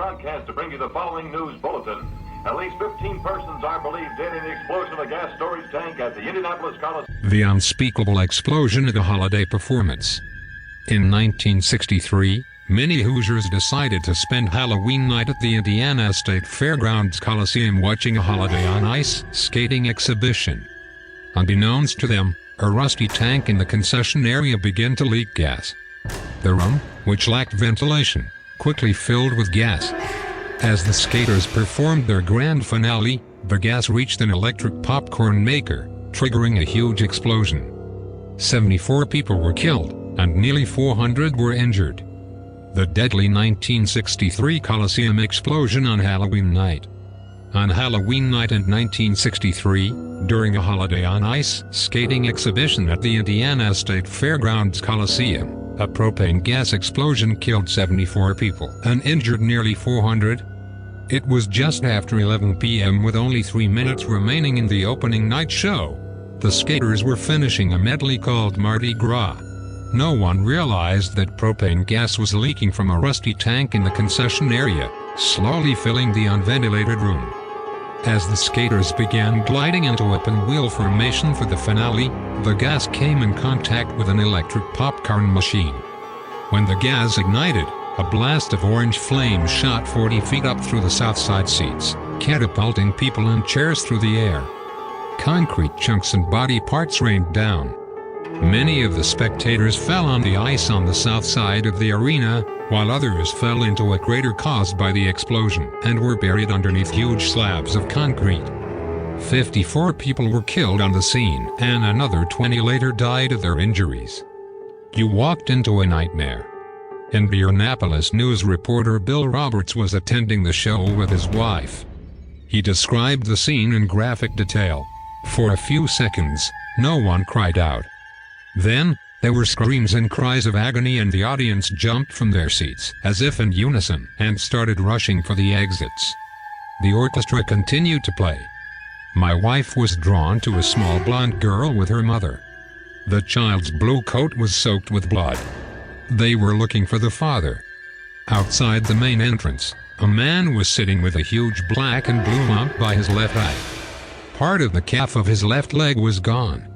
broadcast to bring you the following news bulletin. At least 15 persons are believed dead in the explosion of a gas storage tank at the Indianapolis Coliseum. The unspeakable explosion at a holiday performance. In 1963, many Hoosiers decided to spend Halloween night at the Indiana State Fairgrounds Coliseum watching a holiday on ice skating exhibition. Unbeknownst to them, a rusty tank in the concession area began to leak gas. The room, which lacked ventilation, quickly filled with gas. As the skaters performed their grand finale, the gas reached an electric popcorn maker, triggering a huge explosion. 74 people were killed, and nearly 400 were injured. The deadly 1963 Coliseum explosion on Halloween night. On Halloween night in 1963, during a holiday on ice skating exhibition at the Indiana State Fairgrounds Coliseum, a propane gas explosion killed 74 people and injured nearly 400. It was just after 11 p.m. with only 3 minutes remaining in the opening night show. The skaters were finishing a medley called Mardi Gras. No one realized that propane gas was leaking from a rusty tank in the concession area, slowly filling the unventilated room. As the skaters began gliding into open wheel formation for the finale, the gas came in contact with an electric popcorn machine. When the gas ignited, a blast of orange flame shot 40 feet up through the south side seats, catapulting people and chairs through the air. Concrete chunks and body parts rained down. Many of the spectators fell on the ice on the south side of the arena, while others fell into a crater caused by the explosion and were buried underneath huge slabs of concrete. 54 people were killed on the scene, and another 20 later died of their injuries. You walked into a nightmare. Indianapolis news reporter Bill Roberts was attending the show with his wife. He described the scene in graphic detail. For a few seconds, no one cried out. Then, there were screams and cries of agony, and the audience jumped from their seats, as if in unison, and started rushing for the exits. The orchestra continued to play. My wife was drawn to a small blonde girl with her mother. The child's blue coat was soaked with blood. They were looking for the father. Outside the main entrance, a man was sitting with a huge black and blue lump by his left eye. Part of the calf of his left leg was gone.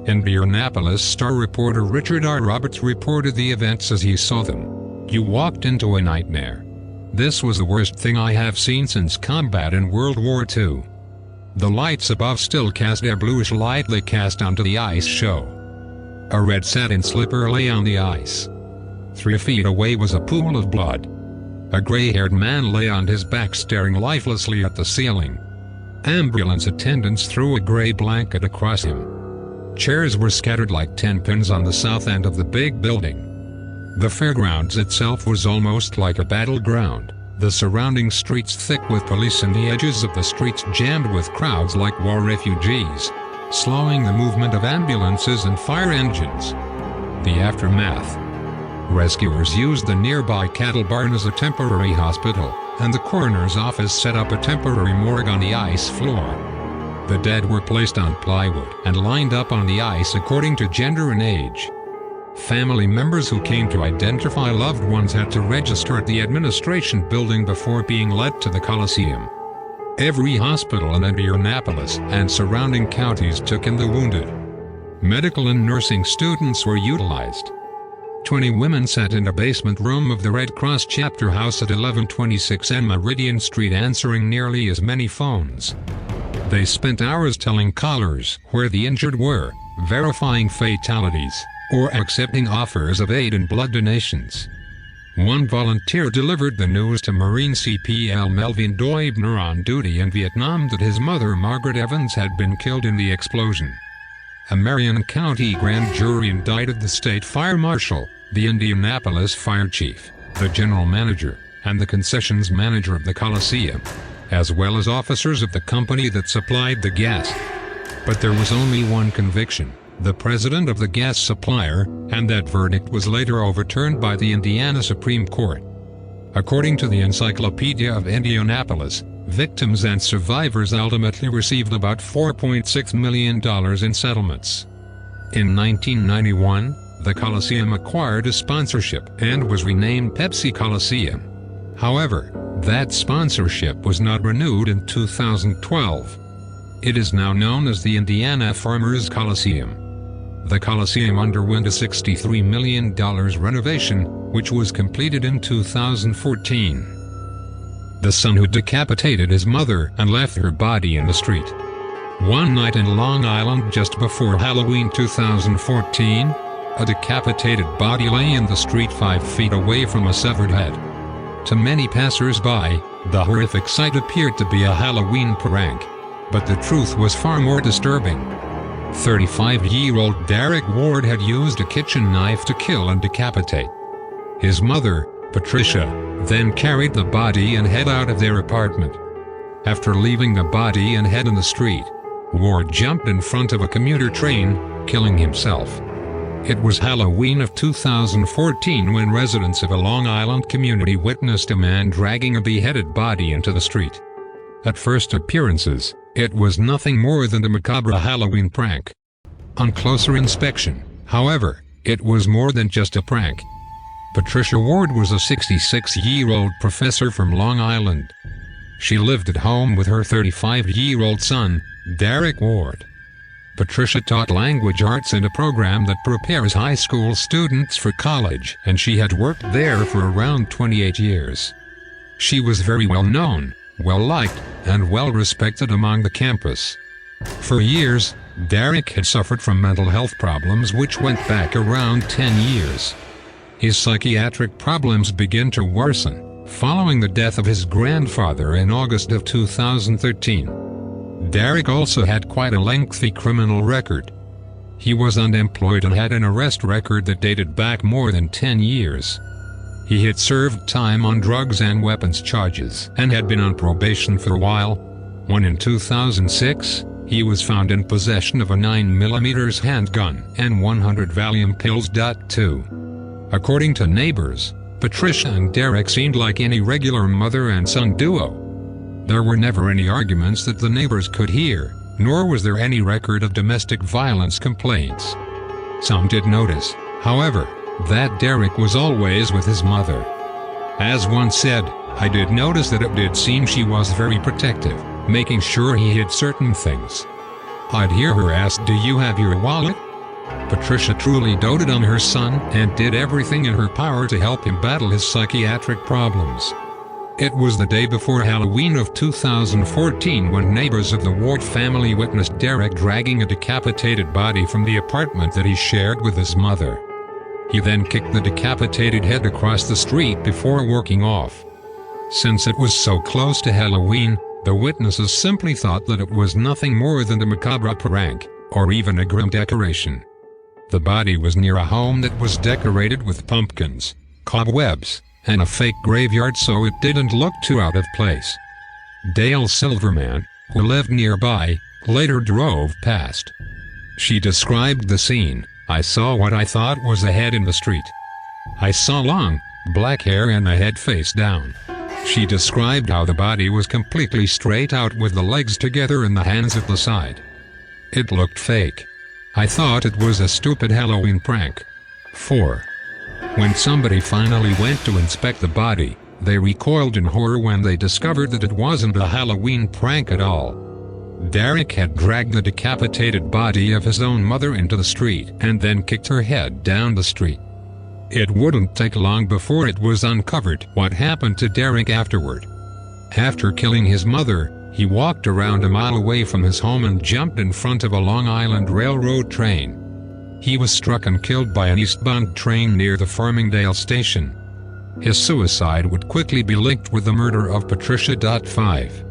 Indianapolis Star reporter Richard R. Roberts reported the events as he saw them. You walked into a nightmare. This was the worst thing I have seen since combat in World War II. The lights above still cast a bluish light they cast onto the ice show. A red satin slipper lay on the ice. 3 feet away was a pool of blood. A gray-haired man lay on his back staring lifelessly at the ceiling. Ambulance attendants threw a gray blanket across him. Chairs were scattered like 10 pins on the south end of the big building. The fairgrounds itself was almost like a battleground, the surrounding streets thick with police and the edges of the streets jammed with crowds like war refugees, slowing the movement of ambulances and fire engines. The aftermath. Rescuers used the nearby cattle barn as a temporary hospital, and the coroner's office set up a temporary morgue on the ice floor. The dead were placed on plywood and lined up on the ice according to gender and age. Family members who came to identify loved ones had to register at the administration building before being led to the Coliseum. Every hospital in Indianapolis and surrounding counties took in the wounded. Medical and nursing students were utilized. 20 women sat in a basement room of the Red Cross chapter house at 1126 N Meridian Street answering nearly as many phones. They spent hours telling callers where the injured were, verifying fatalities, or accepting offers of aid and blood donations. One volunteer delivered the news to Marine CPL Melvin Doibner on duty in Vietnam that his mother Margaret Evans had been killed in the explosion. A Marion County grand jury indicted the state fire marshal, the Indianapolis fire chief, the general manager, and the concessions manager of the Coliseum, as well as officers of the company that supplied the gas. But there was only one conviction, the president of the gas supplier, and that verdict was later overturned by the Indiana Supreme Court. According to the Encyclopedia of Indianapolis, victims and survivors ultimately received about $4.6 million in settlements. In 1991, the Coliseum acquired a sponsorship and was renamed Pepsi Coliseum. However, That sponsorship was not renewed in 2012. It is now known as the Indiana Farmers Coliseum. The Coliseum underwent a $63 million renovation, which was completed in 2014. The son who decapitated his mother and left her body in the street. One night in Long Island just before Halloween 2014, a decapitated body lay in the street 5 feet away from a severed head. To many passers-by, the horrific sight appeared to be a Halloween prank, but the truth was far more disturbing. 35-year-old Derek Ward had used a kitchen knife to kill and decapitate his mother, Patricia, then carried the body and head out of their apartment. After leaving the body and head in the street, Ward jumped in front of a commuter train, killing himself. It was Halloween of 2014 when residents of a Long Island community witnessed a man dragging a beheaded body into the street. At first appearances, it was nothing more than a macabre Halloween prank. On closer inspection, however, it was more than just a prank. Patricia Ward was a 66-year-old professor from Long Island. She lived at home with her 35-year-old son, Derek Ward. Patricia taught language arts in a program that prepares high school students for college, and she had worked there for around 28 years. She was very well known, well-liked, and well-respected among the campus. For years, Derek had suffered from mental health problems which went back around 10 years. His psychiatric problems began to worsen following the death of his grandfather in August of 2013. Derek also had quite a lengthy criminal record. He was unemployed and had an arrest record that dated back more than 10 years. He had served time on drugs and weapons charges and had been on probation for a while, when in 2006, he was found in possession of a 9mm handgun and 100 Valium pills. Too. According to neighbors, Patricia and Derek seemed like any regular mother and son duo. There were never any arguments that the neighbors could hear, nor was there any record of domestic violence complaints. Some did notice, however, that Derek was always with his mother. As one said, "I did notice that it did seem she was very protective, making sure he hid certain things. I'd hear her ask, 'Do you have your wallet?' Patricia truly doted on her son and did everything in her power to help him battle his psychiatric problems. It was the day before Halloween of 2014 when neighbors of the Ward family witnessed Derek dragging a decapitated body from the apartment that he shared with his mother. He then kicked the decapitated head across the street before walking off. Since it was so close to Halloween, the witnesses simply thought that it was nothing more than a macabre prank, or even a grim decoration. The body was near a home that was decorated with pumpkins, cobwebs, and a fake graveyard, so it didn't look too out of place. Dale Silverman, who lived nearby, later drove past. She described the scene. "I saw what I thought was a head in the street. I saw long, black hair and a head face down." She described how the body was completely straight out with the legs together and the hands at the side. "It looked fake. I thought it was a stupid Halloween prank." 4. When somebody finally went to inspect the body, they recoiled in horror when they discovered that it wasn't a Halloween prank at all. Derek had dragged the decapitated body of his own mother into the street and then kicked her head down the street. It wouldn't take long before it was uncovered what happened to Derek afterward. After killing his mother, he walked around a mile away from his home and jumped in front of a Long Island Railroad train. He was struck and killed by an eastbound train near the Farmingdale station. His suicide would quickly be linked with the murder of Patricia. 5.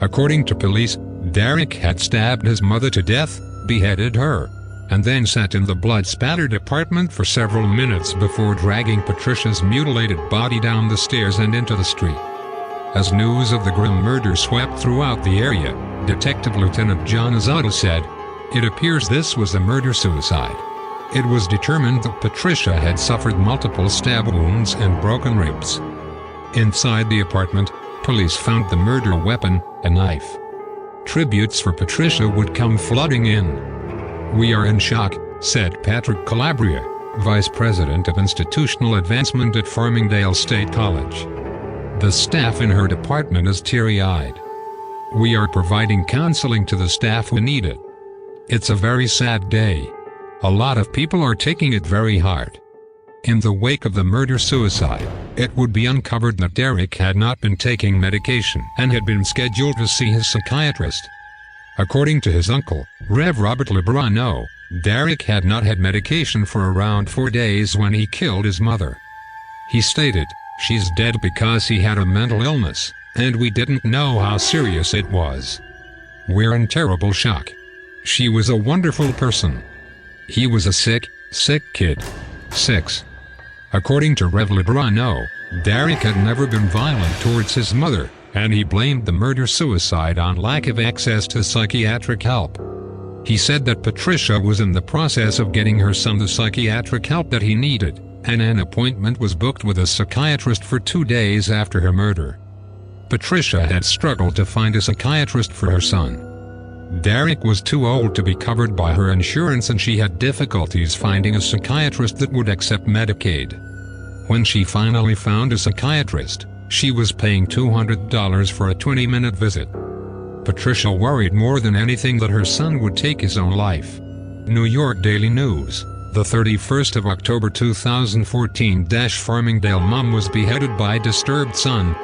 According to police, Derek had stabbed his mother to death, beheaded her, and then sat in the blood-spattered apartment for several minutes before dragging Patricia's mutilated body down the stairs and into the street. As news of the grim murder swept throughout the area, Detective Lieutenant John Azzotta said, "It appears this was a murder-suicide." It was determined that Patricia had suffered multiple stab wounds and broken ribs. Inside the apartment, police found the murder weapon, a knife. Tributes for Patricia would come flooding in. "We are in shock," said Patrick Calabria, Vice President of Institutional Advancement at Farmingdale State College. The staff in her department is teary-eyed. We are providing counseling to the staff who need it. It's a very sad day. A lot of people are taking it very hard. In the wake of the murder-suicide, it would be uncovered that Derek had not been taking medication and had been scheduled to see his psychiatrist. According to his uncle, Rev. Robert Lebrano, Derek had not had medication for around 4 days when he killed his mother. He stated, "She's dead because he had a mental illness, and we didn't know how serious it was. We're in terrible shock. She was a wonderful person. He was a sick kid." 6. According to Rev. Lebrano, Derek had never been violent towards his mother, and he blamed the murder-suicide on lack of access to psychiatric help. He said that Patricia was in the process of getting her son the psychiatric help that he needed, and an appointment was booked with a psychiatrist for 2 days after her murder. Patricia had struggled to find a psychiatrist for her son. Derek was too old to be covered by her insurance, and she had difficulties finding a psychiatrist that would accept Medicaid. When she finally found a psychiatrist, she was paying $200 for a 20-minute visit. Patricia worried more than anything that her son would take his own life. New York Daily News, the 31st of October 2014. Farmingdale mom was beheaded by disturbed son.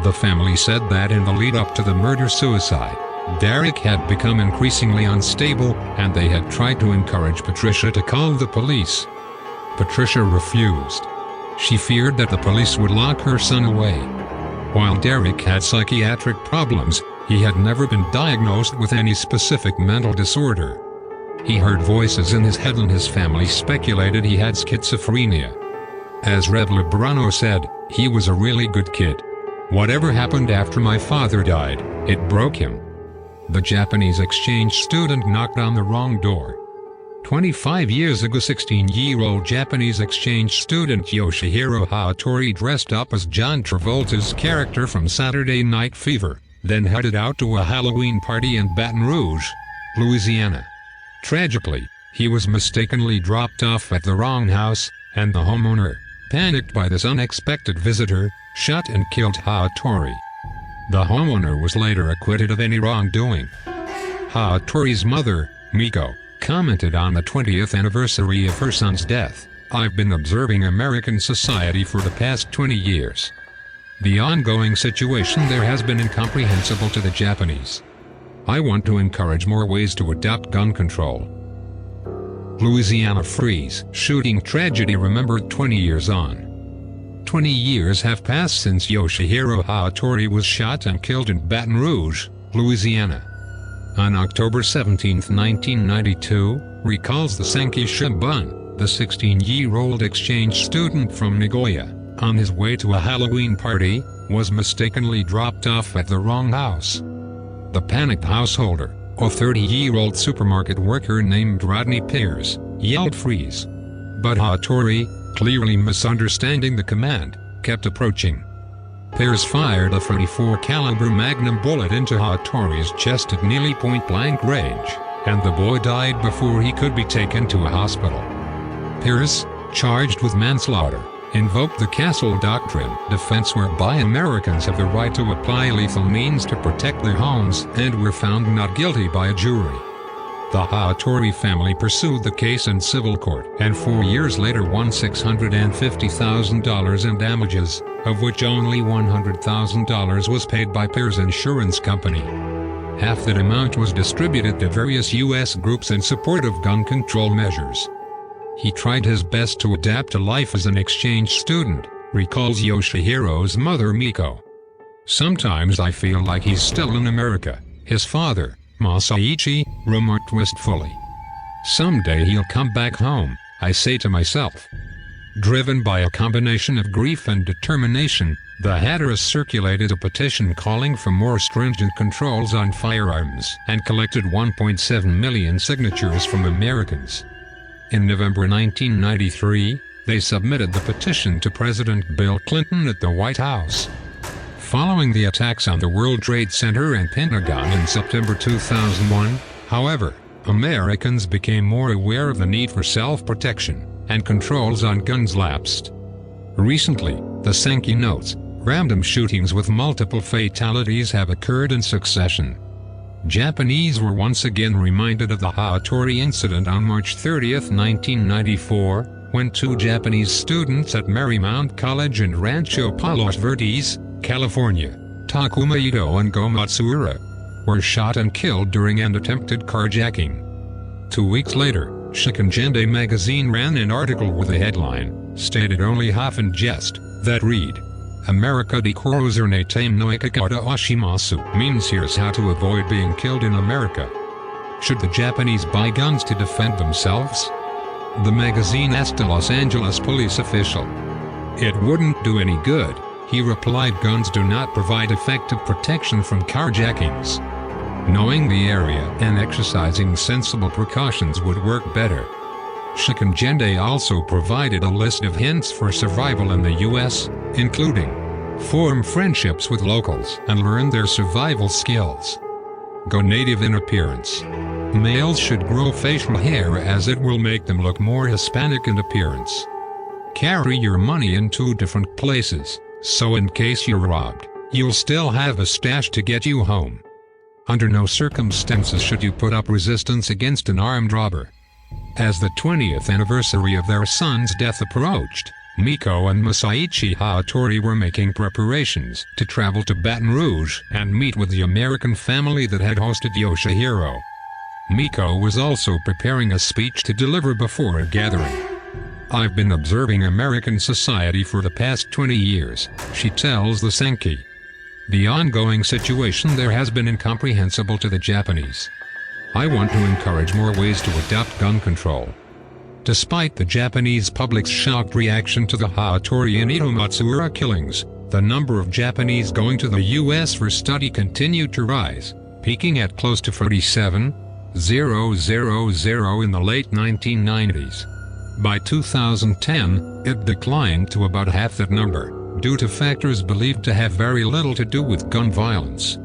The family said that in the lead-up to the murder-suicide, Derek had become increasingly unstable, and they had tried to encourage Patricia to call the police. Patricia refused. She feared that the police would lock her son away. While Derek had psychiatric problems, he had never been diagnosed with any specific mental disorder. He heard voices in his head, and his family speculated he had schizophrenia. As Rev. Lebrano said, "He was a really good kid. Whatever happened after my father died, it broke him." The Japanese exchange student knocked on the wrong door. 25 years ago, 16-year-old Japanese exchange student Yoshihiro Hattori dressed up as John Travolta's character from Saturday Night Fever, then headed out to a Halloween party in Baton Rouge, Louisiana. Tragically, he was mistakenly dropped off at the wrong house, and the homeowner, panicked by this unexpected visitor, shot and killed Hattori. The homeowner was later acquitted of any wrongdoing. Hattori's mother, Miko, commented on the 20th anniversary of her son's death, "I've been observing American society for the past 20 years. The ongoing situation there has been incomprehensible to the Japanese. I want to encourage more ways to adopt gun control." Louisiana freeze shooting tragedy remembered 20 years on. 20 years have passed since Yoshihiro Hattori was shot and killed in Baton Rouge, Louisiana. On October 17, 1992, recalls the Sankey Shimbun, the 16-year-old exchange student from Nagoya, on his way to a Halloween party, was mistakenly dropped off at the wrong house. The panicked householder, a 30-year-old supermarket worker named Rodney Pierce, yelled "freeze." But Hattori, clearly misunderstanding the command, kept approaching. Pierce fired a .44 caliber Magnum bullet into Hattori's chest at nearly point-blank range, and the boy died before he could be taken to a hospital. Pierce, charged with manslaughter, invoked the Castle Doctrine defense, whereby Americans have the right to apply lethal means to protect their homes, and were found not guilty by a jury. The Hattori family pursued the case in civil court, and 4 years later won $650,000 in damages, of which only $100,000 was paid by Pierce's insurance company. Half that amount was distributed to various U.S. groups in support of gun control measures. He tried his best to adapt to life as an exchange student, recalls Yoshihiro's mother Miko. "Sometimes I feel like he's still in America," his father, Masaichi, remarked wistfully. "Someday he'll come back home, I say to myself." Driven by a combination of grief and determination, the Hatteras circulated a petition calling for more stringent controls on firearms and collected 1.7 million signatures from Americans. In November 1993, they submitted the petition to President Bill Clinton at the White House. Following the attacks on the World Trade Center and Pentagon in September 2001, however, Americans became more aware of the need for self-protection, and controls on guns lapsed. Recently, the Sankey notes, Random shootings with multiple fatalities have occurred in succession. Japanese were once again reminded of the Hattori incident on March 30, 1994, when 2 Japanese students at Marymount College in Rancho Palos Verdes, California, Takuma Ito and Go Matsuura, were shot and killed during an attempted carjacking. 2 weeks later, Shikengende magazine ran an article with a headline, stated only half in jest, that read, "America de Korozernate no Ikakata Oshimasu" means here's how to avoid being killed in America. Should the Japanese buy guns to defend themselves? The magazine asked a Los Angeles police official. It wouldn't do any good, he replied. Guns do not provide effective protection from carjackings. Knowing the area and exercising sensible precautions would work better. Shikengende also provided a list of hints for survival in the U.S., including form friendships with locals and learn their survival skills. Go native in appearance. Males should grow facial hair as it will make them look more Hispanic in appearance. Carry your money in 2 different places, so in case you're robbed, you'll still have a stash to get you home. Under no circumstances should you put up resistance against an armed robber. As the 20th anniversary of their son's death approached, Miko and Masaichi Hattori were making preparations to travel to Baton Rouge and meet with the American family that had hosted Yoshihiro. Miko was also preparing a speech to deliver before a gathering. "I've been observing American society for the past 20 years, she tells the Senki. The ongoing situation there has been incomprehensible to the Japanese. I want to encourage more ways to adopt gun control." Despite the Japanese public's shocked reaction to the Hattori and Ito Matsuura killings, the number of Japanese going to the U.S. for study continued to rise, peaking at close to 47,000 in the late 1990s. By 2010, it declined to about half that number, due to factors believed to have very little to do with gun violence.